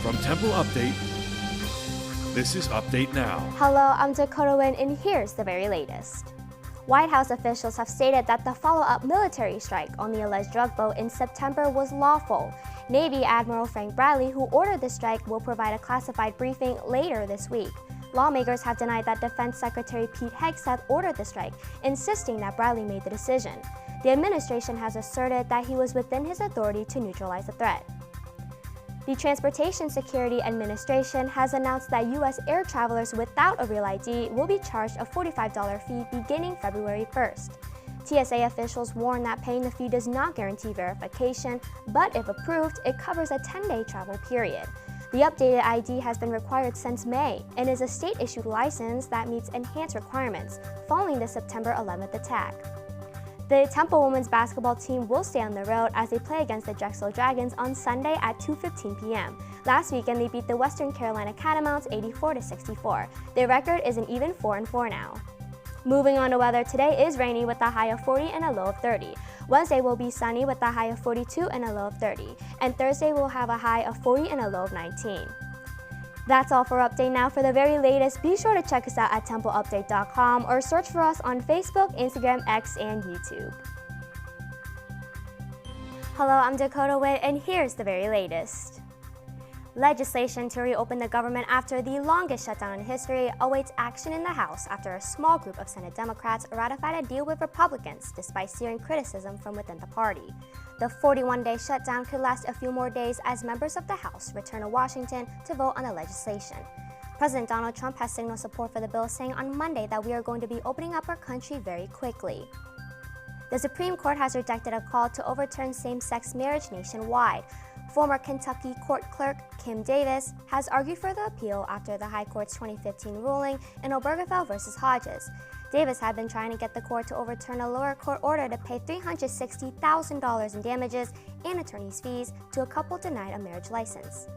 From Temple Update, this is Update Now. Hello, I'm Dakota Nguyen, and here's the very latest. White House officials have stated that the follow-up military strike on the alleged drug boat in September was lawful. Navy Admiral Frank Bradley, who ordered the strike, will provide a classified briefing later this week. Lawmakers have denied that Defense Secretary Pete Hegseth ordered the strike, insisting that Bradley made the decision. The administration has asserted that he was within his authority to neutralize the threat. The Transportation Security Administration has announced that U.S. air travelers without a real ID will be charged a $45 fee beginning February 1st. TSA officials warn that paying the fee does not guarantee verification, but if approved, it covers a 10-day travel period. The updated ID has been required since May and is a state-issued license that meets enhanced requirements following the September 11th attack. The Temple women's basketball team will stay on the road as they play against the Drexel Dragons on Sunday at 2:15 p.m. Last weekend, they beat the Western Carolina Catamounts 84-64. Their record is an even 4-4 now. Moving on to weather, today is rainy with a high of 40 and a low of 30. Wednesday will be sunny with a high of 42 and a low of 30. And Thursday will have a high of 40 and a low of 19. That's all for Update Now. For the very latest, be sure to check us out at templeupdate.com or search for us on Facebook, Instagram, X, and YouTube. Hello, I'm Dakota Nguyen, and here's the very latest. Legislation to reopen the government after the longest shutdown in history awaits action in the House after a small group of Senate Democrats ratified a deal with Republicans despite searing criticism from within the party. The 41-day shutdown could last a few more days as members of the House return to Washington to vote on the legislation. President Donald Trump has signaled support for the bill, saying on Monday that we are going to be opening up our country very quickly. The Supreme Court has rejected a call to overturn same-sex marriage nationwide. Former Kentucky court clerk Kim Davis has argued for the appeal after the High Court's 2015 ruling in Obergefell v. Hodges. Davis had been trying to get the court to overturn a lower court order to pay $360,000 in damages and attorney's fees to a couple denied a marriage license.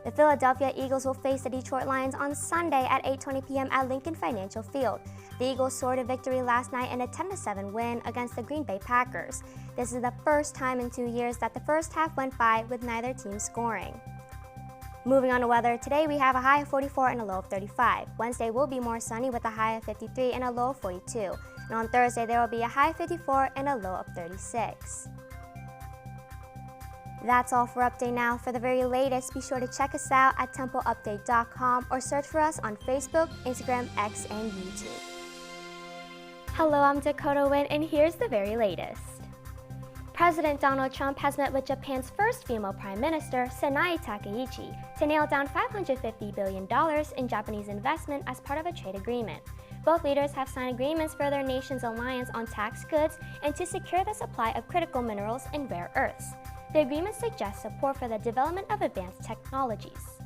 The Philadelphia Eagles will face the Detroit Lions on Sunday at 8:20 p.m. at Lincoln Financial Field. The Eagles soared to victory last night in a 10-7 win against the Green Bay Packers. This is the first time in 2 years that the first half went by with neither team scoring. Moving on to weather, today we have a high of 44 and a low of 35. Wednesday will be more sunny with a high of 53 and a low of 42. And on Thursday, there will be a high of 54 and a low of 36. That's all for Update Now. For the very latest, be sure to check us out at templeupdate.com or search for us on Facebook, Instagram, X, and YouTube. Hello, I'm Dakota Nguyen, and here's the very latest. President Donald Trump has met with Japan's first female Prime Minister, Sanae Takaichi, to nail down $550 billion in Japanese investment as part of a trade agreement. Both leaders have signed agreements for their nation's alliance on tax goods and to secure the supply of critical minerals and rare earths. The agreement suggests support for the development of advanced technologies.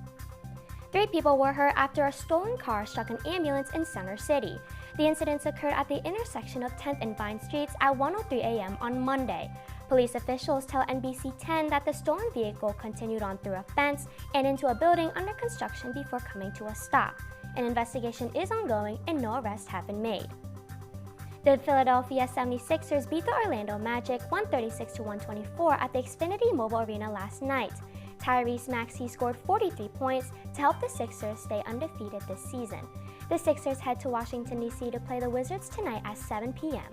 3 people were hurt after a stolen car struck an ambulance in Center City. The incidents occurred at the intersection of 10th and Vine Streets at 1:03 a.m. on Monday. Police officials tell NBC 10 that the stolen vehicle continued on through a fence and into a building under construction before coming to a stop. An investigation is ongoing and no arrests have been made. The Philadelphia 76ers beat the Orlando Magic 136-124 at the Xfinity Mobile Arena last night. Tyrese Maxey scored 43 points to help the Sixers stay undefeated this season. The Sixers head to Washington, D.C. to play the Wizards tonight at 7 p.m.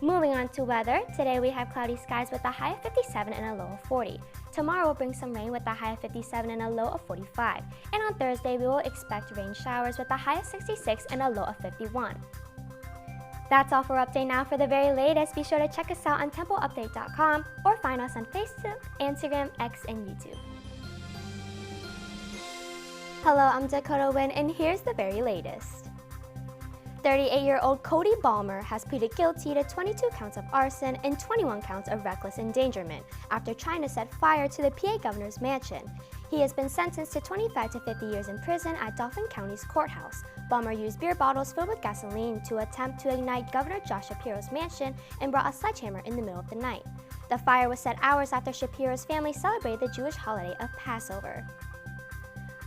Moving on to weather, today we have cloudy skies with a high of 57 and a low of 40. Tomorrow will bring some rain with a high of 57 and a low of 45. And on Thursday, we will expect rain showers with a high of 66 and a low of 51. That's all for Update Now. For the very latest, be sure to check us out on templeupdate.com or find us on Facebook, Instagram, X, and YouTube. Hello, I'm Dakota Nguyen, and here's the very latest. 38-year-old Cody Ballmer has pleaded guilty to 22 counts of arson and 21 counts of reckless endangerment after trying to set fire to the PA governor's mansion. He has been sentenced to 25 to 50 years in prison at Dauphin County's courthouse. Ballmer used beer bottles filled with gasoline to attempt to ignite Governor Josh Shapiro's mansion and brought a sledgehammer in the middle of the night. The fire was set hours after Shapiro's family celebrated the Jewish holiday of Passover.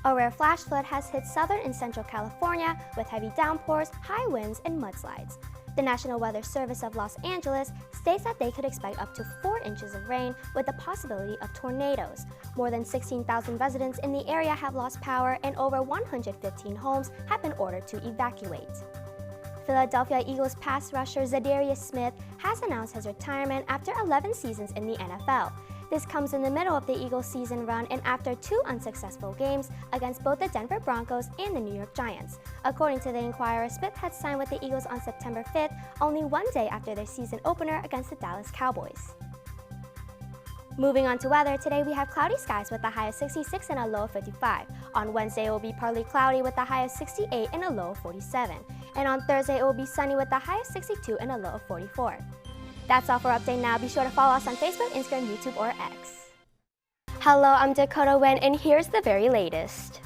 A rare flash flood has hit southern and central California with heavy downpours, high winds, and mudslides. The National Weather Service of Los Angeles states that they could expect up to 4 inches of rain with the possibility of tornadoes. More than 16,000 residents in the area have lost power and over 115 homes have been ordered to evacuate. Philadelphia Eagles pass rusher Zadarius Smith has announced his retirement after 11 seasons in the NFL. This comes in the middle of the Eagles' season run and after 2 unsuccessful games against both the Denver Broncos and the New York Giants. According to the Inquirer, Smith had signed with the Eagles on September 5th, only 1 day after their season opener against the Dallas Cowboys. Moving on to weather, today we have cloudy skies with a high of 66 and a low of 55. On Wednesday, it will be partly cloudy with a high of 68 and a low of 47. And on Thursday, it will be sunny with a high of 62 and a low of 44. That's all for Update Now. Be sure to follow us on Facebook, Instagram, YouTube, or X. Hello, I'm Dakota Nguyen, and here's the very latest.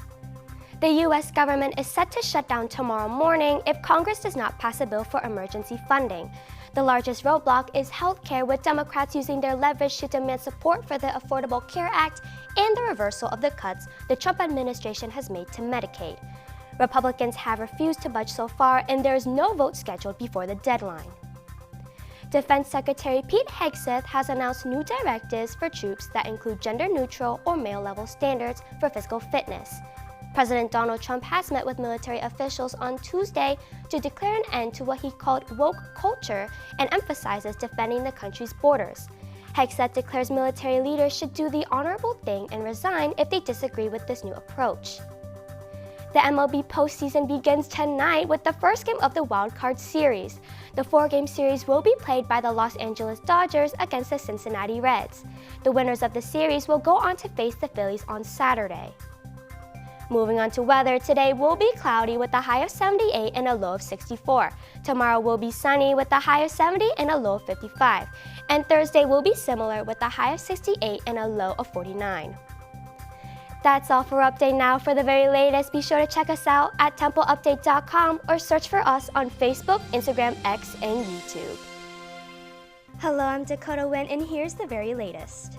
The U.S. government is set to shut down tomorrow morning if Congress does not pass a bill for emergency funding. The largest roadblock is healthcare, with Democrats using their leverage to demand support for the Affordable Care Act and the reversal of the cuts the Trump administration has made to Medicaid. Republicans have refused to budge so far, and there is no vote scheduled before the deadline. Defense Secretary Pete Hegseth has announced new directives for troops that include gender-neutral or male-level standards for physical fitness. President Donald Trump has met with military officials on Tuesday to declare an end to what he called woke culture and emphasizes defending the country's borders. Hegseth declares military leaders should do the honorable thing and resign if they disagree with this new approach. The MLB postseason begins tonight with the first game of the Wild Card Series. The 4-game series will be played by the Los Angeles Dodgers against the Cincinnati Reds. The winners of the series will go on to face the Phillies on Saturday. Moving on to weather, today will be cloudy with a high of 78 and a low of 64. Tomorrow will be sunny with a high of 70 and a low of 55. And Thursday will be similar with a high of 68 and a low of 49. That's all for Update Now. For the very latest, be sure to check us out at templeupdate.com or search for us on Facebook, Instagram, X, and YouTube. Hello, I'm Dakota Nguyen, and here's the very latest.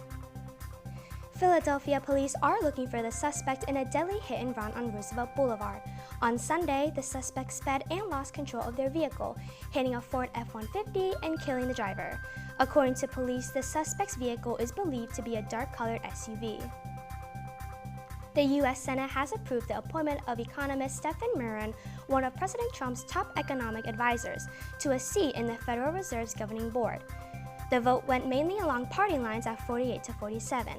Philadelphia police are looking for the suspect in a deadly hit-and-run on Roosevelt Boulevard. On Sunday, the suspect sped and lost control of their vehicle, hitting a Ford F-150 and killing the driver. According to police, the suspect's vehicle is believed to be a dark-colored SUV. The U.S. Senate has approved the appointment of economist Stephen Mnuchin, one of President Trump's top economic advisors, to a seat in the Federal Reserve's governing board. The vote went mainly along party lines at 48 to 47.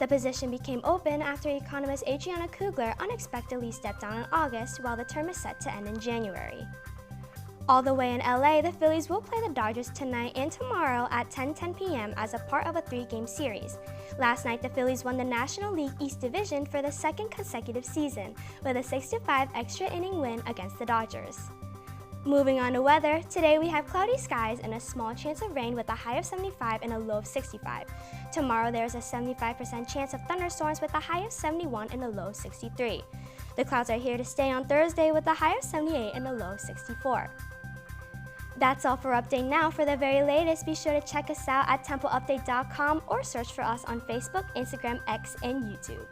The position became open after economist Adriana Kugler unexpectedly stepped down in August, while the term is set to end in January. All the way in LA, the Phillies will play the Dodgers tonight and tomorrow at 10:10 p.m. as a part of a 3-game series. Last night, the Phillies won the National League East Division for the second consecutive season with a 6-5 extra inning win against the Dodgers. Moving on to weather, today we have cloudy skies and a small chance of rain with a high of 75 and a low of 65. Tomorrow, there is a 75% chance of thunderstorms with a high of 71 and a low of 63. The clouds are here to stay on Thursday with a high of 78 and a low of 64. That's all for Update Now. For the very latest, be sure to check us out at templeupdate.com or search for us on Facebook, Instagram, X, and YouTube.